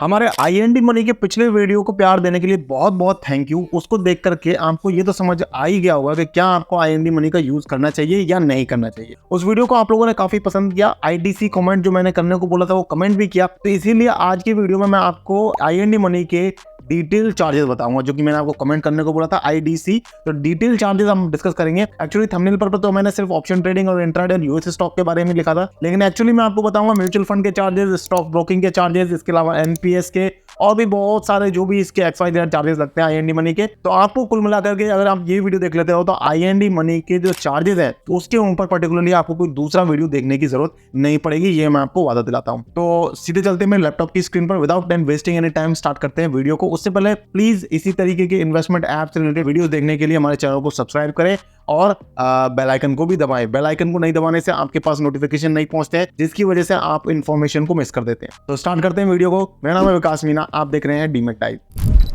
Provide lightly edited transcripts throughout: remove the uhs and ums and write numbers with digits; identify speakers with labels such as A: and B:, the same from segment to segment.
A: हमारे IND money के पिछले वीडियो को प्यार देने के लिए बहुत बहुत थैंक यू। उसको देख करके आपको ये तो समझ आ ही गया होगा कि क्या आपको आईएनडी मनी का यूज करना चाहिए या नहीं करना चाहिए। उस वीडियो को आप लोगों ने काफी पसंद किया। आईडीसी कमेंट जो मैंने करने को बोला था वो कमेंट भी किया, तो इसीलिए आज की वीडियो में मैं आपको आईएनडी मनी के डिटेल चार्जेस बताऊंगा जो कि मैंने आपको कमेंट करने को बोला था आईडीसी। तो डिटेल चार्जेस हम डिस्कस करेंगे। एक्चुअली थंबनेल पर तो मैंने सिर्फ ऑप्शन ट्रेडिंग और इंट्राडे और यूएस स्टॉक के बारे में लिखा था, लेकिन एक्चुअली मैं आपको बताऊंगा म्यूचुअल फंड के चार्जेस, स्टॉक ब्रोकिंग के चार्जेस, इसके अलावा एनपीएस के और भी बहुत सारे जो भी इसके XYZ चार्जेस लगते हैं आईएनडी मनी के। तो आपको कुल मिलाकर के अगर आप ये वीडियो देख लेते हो तो आईएनडी मनी के जो चार्जेस है तो उसके ऊपर पर्टिकुलरली आपको कोई दूसरा वीडियो देखने की जरूरत नहीं पड़ेगी, ये मैं आपको वादा दिलाता हूँ। तो सीधे चलते हैं मेरे लैपटॉप की स्क्रीन पर, without time wasting any time start करते हैं वीडियो को। उससे पहले प्लीज इसी तरीके के इन्वेस्टमेंट ऐप से रिलेटेड वीडियो देखने के लिए हमारे चैनल को सब्सक्राइब करें और बेल आइकन को भी दबाएं। बेल आइकन को नहीं दबाने से आपके पास नोटिफिकेशन नहीं पहुंचते हैं, जिसकी वजह से आप इन्फॉर्मेशन को मिस कर देते हैं। तो स्टार्ट करते हैं वीडियो को। मेरा नाम है विकास मीना, आप देख रहे हैं डीमैट टाइप।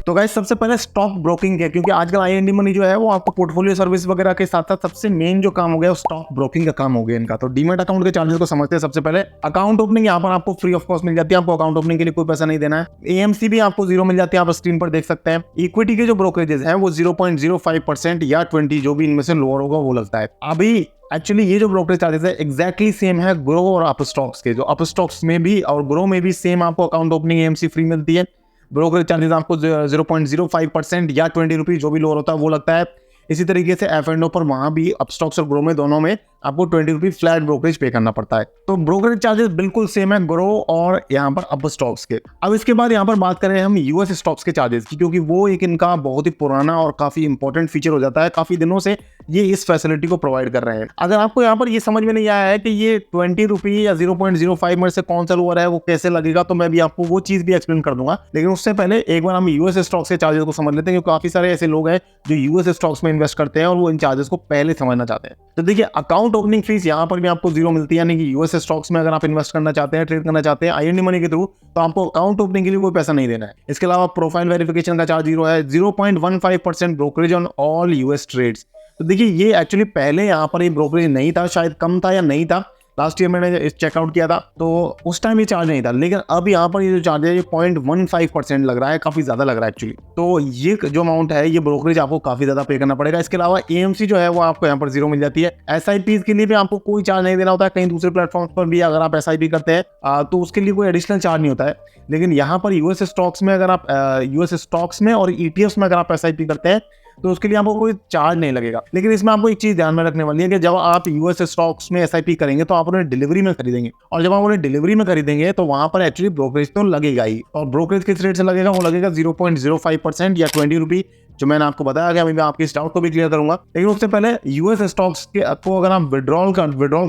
A: तो गाइस सबसे पहले स्टॉक ब्रोकिंग है, क्योंकि आजकल आईएनडी मनी जो है वो आपको पोर्टफोलियो सर्विस वगैरह के साथ साथ सबसे मेन जो काम हो गया वो स्टॉक ब्रोकिंग का काम हो गया इनका। तो डीमैट अकाउंट के चार्जेस को समझते हैं। सबसे पहले अकाउंट ओपनिंग यहाँ पर आपको फ्री ऑफ कॉस्ट मिल जाती है। आपको अकाउंट ओपनिंग के लिए कोई पैसा नहीं देना है। एएमसी भी आपको 0 मिल जाती है, आप स्क्रीन पर देख सकते हैं। इक्विटी के जो ब्रोकरेजेस हैं वो 0.05% या 20 जो भी इनमें से लोअर होगा वो लगता है। अभी एक्चुअली ये जो ब्रोकरेज चार्जेस है एग्जैक्टली सेम है ग्रो और अप स्टॉक्स के। जो अप स्टॉक्स में भी और ग्रो में भी सेम आपको अकाउंट ओपनिंग एएमसी फ्री मिलती है। ब्रोकरेज चार्जेस आपको 0.05% या 20 रुपीज जो भी लोअर होता है वो लगता है। इसी तरीके से एफ एंड ओ पर वहां भी अप स्टॉक्स और ग्रो में दोनों में आपको 20 रुपीज फ्लैट ब्रोकरेज पे करना पड़ता है। तो ब्रोकरेज चार्जेस बिल्कुल सेम है ग्रो और यहाँ पर अप स्टॉक्स के। अब इसके बाद यहाँ पर बात करें हम यूएस स्टॉक्स के चार्जेस की, क्योंकि वो एक इनका बहुत ही पुराना और काफी इंपॉर्टेंट फीचर हो जाता है। काफी दिनों से ये इस फैसिलिटी को प्रोवाइड कर रहे हैं। अगर आपको यहाँ पर ये समझ में नहीं आया है कि ये 20 रुपीज या 0.05 में से कौन सा लोअर है वो कैसे लगेगा, तो मैं भी आपको वो चीज भी एक्सप्लेन कर दूंगा। लेकिन उससे पहले एक बार हम यूएस स्टॉक्स के चार्जेस को समझ लेते हैं, क्योंकि काफी सारे ऐसे लोग हैं जो यूएस स्टॉक्स में इन्वेस्ट करते हैं और वो इन चार्जेस को पहले समझना चाहते हैं। तो देखिए अकाउंट ओपनिंग फीस यहाँ पर भी आपको 0 मिलती है, यानी कि यूएस स्टॉक्स में अगर आप इन्वेस्ट करना चाहते हैं, ट्रेड करना चाहते हैं आईएनडी मनी के थ्रू, तो आपको अकाउंट ओपनिंग के लिए कोई पैसा नहीं देना है। इसके अलावा प्रोफाइल वेरिफिकेशन का चार्ज 0 है। 0.15% brokerage on all US trades. तो देखिए ये एक्चुअली पहले यहाँ पर ये ब्रोकरेज नहीं था, शायद कम था या नहीं था। लास्ट ईयर मैंने चेकआउट किया था तो उस टाइम ये चार्ज नहीं था, लेकिन अब यहाँ पर ये जो चार्ज है ये 0.15% लग रहा है, काफी ज्यादा लग रहा है एक्चुअली। तो ये जो अमाउंट है ये ब्रोकरेज आपको काफी ज्यादा पे करना पड़ेगा। इसके अलावा एएमसी जो है वो आपको यहाँ पर 0 मिल जाती है। एसआईपी के लिए भी आपको कोई चार्ज नहीं देना होता है। कहीं दूसरे प्लेटफॉर्म पर भी अगर आप एसआईपी करते हैं तो उसके लिए कोई एडिशनल चार्ज नहीं होता है। लेकिन यहाँ पर यूएस स्टॉक्स में अगर आप यूएस स्टॉक्स में और ईटीएफ्स में अगर आप एसआईपी करते हैं तो उसके लिए आपको कोई चार्ज नहीं लगेगा। लेकिन इसमें आपको एक चीज ध्यान में रखने वाली है कि जब आप यूएस स्टॉक्स में एसआईपी करेंगे तो आप उन्हें डिलीवरी में खरीदेंगे, और जब आप उन्हें डिलीवरी में खरीदेंगे तो वहां पर एक्चुअली ब्रोकरेज तो लगेगा ही। और ब्रोकरेज किस रेट से लगेगा, वो लगेगा 0.05% या 20 रुपी, जो मैंने आपको बताया कि अभी मैं आपकी डाउट को भी क्लियर करूंगा। लेकिन उससे पहले यूएस स्टॉक्स के आपको अगर आप विड्रॉल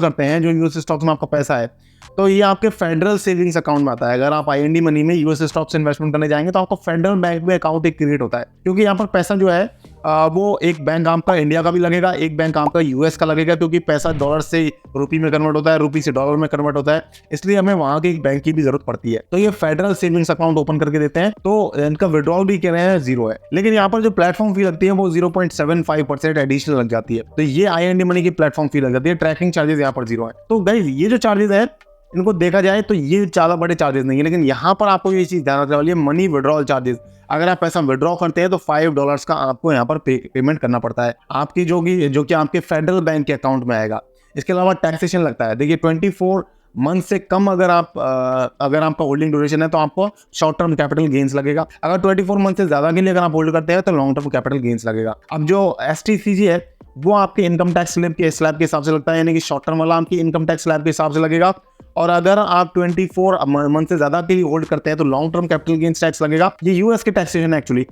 A: करते हैं जो यूएस स्टॉक्स में आपका पैसा है, तो ये आपके फेडरल सेविंग्स अकाउंट में आता है। अगर आप आईएनडी मनी में यूएस स्टॉक्स इन्वेस्टमेंट करने जाएंगे तो आपको फेडरल बैंक में अकाउंट एक क्रिएट होता है, क्योंकि यहाँ पर पैसा जो है वो एक बैंक आपका इंडिया का भी लगेगा, एक बैंक आपका यूएस का लगेगा, क्योंकि पैसा डॉलर से रुपी में कन्वर्ट होता है, रुपी से डॉलर में कन्वर्ट होता है, इसलिए हमें वहां के एक बैंक की भी जरूरत पड़ती है। तो ये फेडरल सेविंग्स अकाउंट ओपन करके देते हैं, तो इनका विड्रॉल भी कह रहे हैं 0 है। लेकिन यहाँ पर जो प्लेटफॉर्म फी लगती है वो 0.75% एडिशनल लग जाती है। तो ये आईएनडी मनी की प्लेटफॉर्म फी लग जाती है। ट्रैकिंग चार्जेस यहाँ पर 0 है। तो गाइस ये जो चार्जेस है इनको देखा जाए तो ये ज्यादा बड़े चार्जेस नहीं है, लेकिन यहाँ पर आपको ये चीज ध्यान रखने वाली है, मनी विड्रॉल चार्जेस। अगर आप पैसा विड्रॉ करते हैं तो $5 का आपको यहाँ पर पेमेंट करना पड़ता है, आपकी जो कि आपके फेडरल बैंक के अकाउंट में आएगा। इसके अलावा टैक्सेशन लगता है। देखिए 24 मंथ से कम अगर आपका होल्डिंग ड्यूरेशन है तो आपको शॉर्ट टर्म कैपिटल गेन्स लगेगा। अगर 24 मंथ से ज्यादा के लिए अगर आप होल्ड करते हैं तो लॉन्ग टर्म कैपिटल गेन्स लगेगा। अब जो एसटीसीजी है वो आपके इनकम टैक्स स्लैब के हिसाब से लगता है, यानी कि शॉर्ट टर्म वाला आपकी इनकम टैक्स स्लैब के हिसाब से लगेगा। और अगर आप 24 मंथ से ज्यादा के लिए होल्ड करते हैं तो long term capital gains tax लगेगा। ये यूएस के टैक्सेशन है एक्चुअली,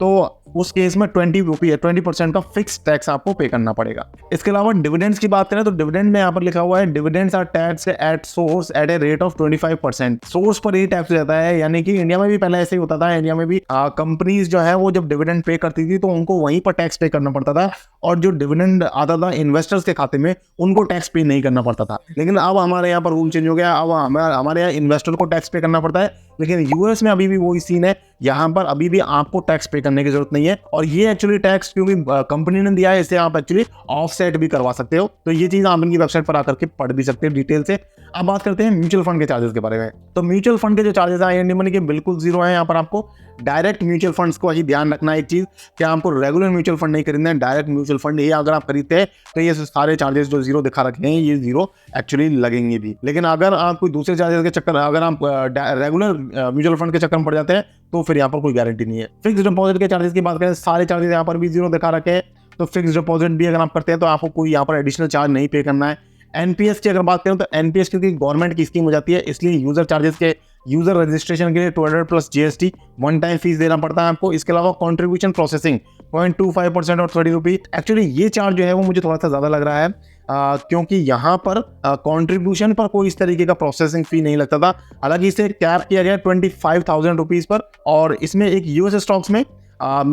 A: तो उस केस में 20% का फिक्स टैक्स आपको पे करना पड़ेगा। इसके अलावा डिविडेंड्स की बात करें तो डिविडेंड में यहाँ पर लिखा हुआ है dividends are tax at source at a rate of 25%। Source पर ही टैक्स हो जाता है, यानी कि इंडिया में भी पहले ऐसे ही होता था। इंडिया में भी कंपनीज जो है वो जब डिविडेंड पे करती थी तो उनको वहीं पर टैक्स पे करना पड़ता था, और जो डिविडेंड आता था इन्वेस्टर्स के खाते में उनको टैक्स पे नहीं करना पड़ता था। लेकिन अब हमारे यहाँ पर रूल चेंज हो गया, अब हमारे यहाँ इन्वेस्टर को टैक्स पे करना पड़ता है। लेकिन यूएस में अभी भी वही सीन है, यहाँ पर अभी भी आपको टैक्स पे करने की जरूरत नहीं है। और ये एक्चुअली टैक्स क्योंकि कंपनी ने दिया है, इसे आप एक्चुअली ऑफसेट भी करवा सकते हो। तो ये चीज आप इनकी वेबसाइट पर आकर के पढ़ भी सकते हो डिटेल से। अब बात करते हैं म्यूचुअल फंड के चार्जेस के बारे में। तो म्यूचुअल फंड के जो चार्जेस हैं आई मनी के बिल्कुल जीरो है। यहाँ पर आपको डायरेक्ट म्यूचुअल फंड्स को ही ध्यान रखना है एक चीज कि आपको रेगुलर म्यूचुअल फंड नहीं खरीदना है, डायरेक्ट म्यूचुअल फंड ही अगर आप खरीदते हैं तो ये सारे चार्जेस जो जीरो दिखा रखे हैं ये जीरो एक्चुअली लगेंगे भी। लेकिन अगर आप कोई दूसरे चार्जेस के चक्कर, अगर आप रेगुलर म्यूचुअल फंड के चक्कर में पड़ जाते हैं तो फिर यहाँ पर कोई गारंटी नहीं है। फिक्स डिपॉजिट के चार्जेस की बात करें, सारे चार्जेस यहाँ पर भी जीरो दिखा रखे हैं। तो फिक्स डिपॉजिट भी अगर आप करते हैं तो आपको कोई यहाँ पर एडिशनल चार्ज नहीं पे करना है। एनपीएस की अगर बात करें तो एनपीएस क्योंकि गवर्नमेंट की स्कीम हो जाती है, इसलिए यूजर चार्जेस के यूजर रजिस्ट्रेशन के लिए 200 plus GST one time fees देना पड़ता है आपको। इसके अलावा कंट्रीब्यूशन प्रोसेसिंग 0.25% और 30 रुपी। एक्चुअली ये चार्ज जो है वो मुझे थोड़ा सा ज़्यादा लग रहा है क्योंकि यहाँ पर कंट्रीब्यूशन पर कोई इस तरीके का प्रोसेसिंग फी नहीं लगता था। हालांकि इसे कैप किया गया 25,000 रुपीज़ पर। और इसमें एक यूएस स्टॉक्स में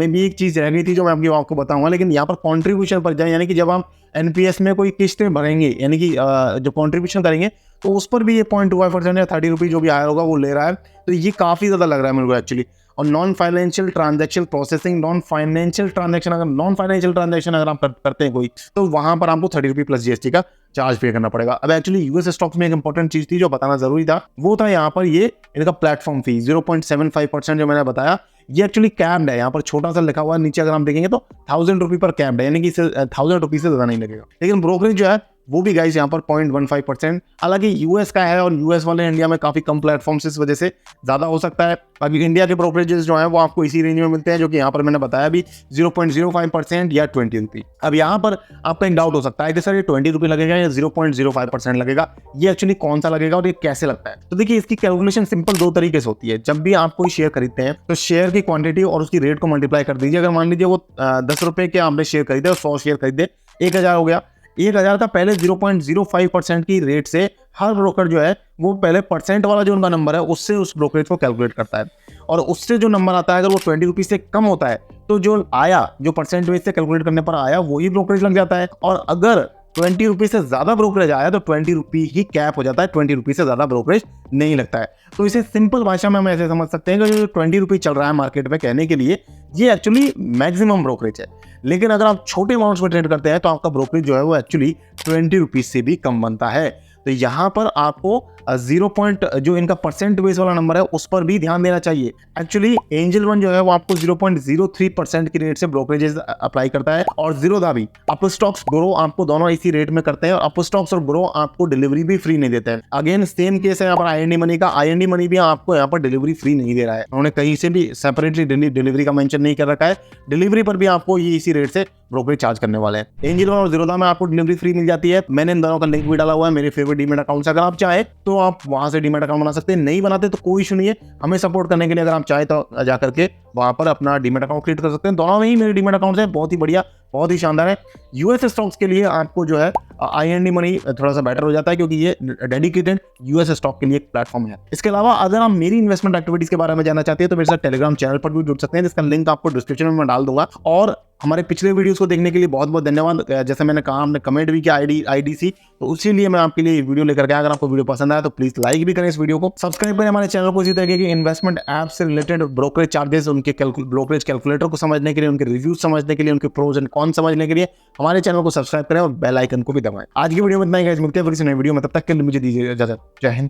A: भी एक चीज़ रह गई थी जो मैं आपको बताऊंगा। लेकिन यहाँ पर कंट्रीब्यूशन पर जाए, यानी कि जब हम एनपीएस में कोई किस्तें भरेंगे, यानी कि जो कंट्रीब्यूशन करेंगे तो उस पर भी ये 0.25% या 30 रुपी जो भी आया होगा वो ले रहा है। तो ये काफ़ी ज़्यादा लग रहा है मेरे को एक्चुअली। और non financial transaction processing, non financial transaction अगर आप करते हैं कोई, तो वहाँ पर आपको 30 रुपी प्लस जीएसटी का चार्ज पे करना पड़ेगा। अब एक्चुअली यूएस स्टॉक्स में एक इंपॉर्टेंट चीज़ थी जो बताना जरूरी था, वो था यहाँ पर ये इनका प्लेटफॉर्म फी 0.75% जो मैंने बताया, ये एक्चुअली कैप्ड है। यहाँ पर छोटा सा लिखा हुआ है नीचे, अगर हम देखेंगे तो 1000 रुपी पर कैप्ड है, यानी कि इसे 1000 रुपी से ज़्यादा नहीं लगेगा। लेकिन ब्रोकरेज जो है वो भी गाइस यहाँ पर 0.15%। हालांकि यूएस का है और यूएस वाले इंडिया में काफ़ी कम प्लेटफॉर्म्स इस वजह से ज़्यादा हो सकता है। बाकी इंडिया के ब्रोकरेजेस जो है वो आपको इसी रेंज में मिलते हैं, जो कि यहाँ पर मैंने बताया भी 0.05% या 20 रुपी। अब यहाँ पर आपका एक डाउट हो सकता है कि सर ये 20 रुपी लगेगा या 0.05% लगेगा, ये एक्चुअली कौन सा लगेगा और ये कैसे लगता है? तो देखिए इसकी कैलकुलेशन सिंपल दो तरीके से होती है। जब भी आप कोई शेयर खरीदते हैं तो शेयर की क्वांटिटी और उसकी रेट को मल्टीप्लाई कर दीजिए। अगर मान लीजिए वो 10 रुपये के आपने शेयर खरीदे और 100 शेयर खरीदे, 1000 हो गया। 1000 का पहले 0.05% की रेट से हर ब्रोकर जो है वो पहले परसेंट वाला जो उनका नंबर है उससे उस ब्रोकरेज को कैलकुलेट करता है। और उससे जो नंबर आता है अगर वो 20 रुपीज से कम होता है तो जो परसेंट बेस से कैलकुलेट करने पर आया वही ब्रोकरेज लग जाता है। और अगर 20 रुपी से ज्यादा ब्रोकरेज आया तो 20 रुपी ही कैप हो जाता है, 20 रुपी से ज्यादा ब्रोकरेज नहीं लगता है। तो इसे सिंपल भाषा में हम ऐसे समझ सकते हैं कि जो 20 रुपी चल रहा है मार्केट में, कहने के लिए ये एक्चुअली मैक्सिमम ब्रोकरेज है। लेकिन अगर आप छोटे अमाउंट्स में ट्रेड करते हैं तो आपका ब्रोकरेज जो है वो एक्चुअली 20 रुपीज से भी कम बनता है। तो यहाँ पर आपको जो इनका परसेंट बेस वाला नंबर है उस पर भी ध्यान देना चाहिए। एक्चुअली एंजल वन जो है वो आपको 0.03% की रेट से ब्रोकरेजेस अप्लाई करता है, और जीरोधा भी, अप स्टॉक्स ग्रो आपको दोनों इसी रेट में करते हैं। और अप स्टॉक्स और ग्रो आपको डिलीवरी भी फ्री नहीं देते हैं। अगेन सेम केस है यहाँ पर आई मनी का। आई मनी भी आपको यहाँ पर डिलीवरी फ्री नहीं दे रहा है, उन्होंने कहीं से भी सेपरेटली डिलीवरी का मेंशन नहीं कर रखा है। डिलीवरी पर भी आपको ये इसी रेट से ब्रोकरेज चार्ज करने वाले हैं। एंजल वन और जीरोधा में आपको डिलीवरी फ्री मिल जाती है। मैंने इन दोनों का लिंक भी डाला हुआ है मेरे फेवरेट डीमैट अकाउंट से, अगर आप चाहे तो आप वहां से डीमैट अकाउंट बना सकते हैं। नहीं बनाते तो कोई इशू नहीं है, हमें सपोर्ट करने के लिए अगर आप चाहे तो जाकर के वहां पर अपना डीमैट अकाउंट क्रिएट कर सकते हैं। दोनों में ही मेरे डीमैट अकाउंट है, बहुत ही बढ़िया, बहुत ही शानदार है। यूएस स्टॉक्स के लिए आपको जो है आई मनी थोड़ा सा बेटर हो जाता है क्योंकि ये डेडिकेटेड यूएस स्टॉक के लिए एक प्लेटफॉर्म है। इसके अलावा अगर आप मेरी इन्वेस्टमेंट एक्टिविटीज के बारे में जानना चाहते हैं तो मेरे साथ टेलीग्राम चैनल पर भी जुड़ सकते हैं, जिसका लिंक आपको डिस्क्रिप्शन में मैं डाल दूंगा। और हमारे पिछले वीडियोस को देखने के लिए बहुत बहुत धन्यवाद। जैसे मैंने कहा, हमने कमेंट भी किया आईडीसी, तो उसी लिए मैं आपके लिए वीडियो लेकर के आया। अगर आपको वीडियो पसंद आया तो प्लीज लाइक भी करें इस वीडियो को, सब्सक्राइब करें हमारे चैनल को इसी तरह के इन्वेस्टमेंट ऐप से रिलेटेड ब्रोकरेज चार्जेस, उनके ब्रोकरेज कैलकुलेटर को समझने के लिए, उनके रिव्यूज समझने के लिए, उनके प्रोज एंड कॉन समझने के लिए हमारे चैनल को सब्सक्राइब करें और बेल आइकन को भी दबाएं। आज की वीडियो में इतना ही गाइस, मिलते हैं फिर किसी नए वीडियो में, तब तक के लिए मुझे दीजिए इजाजत। जय हिंद,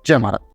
A: जय भारत।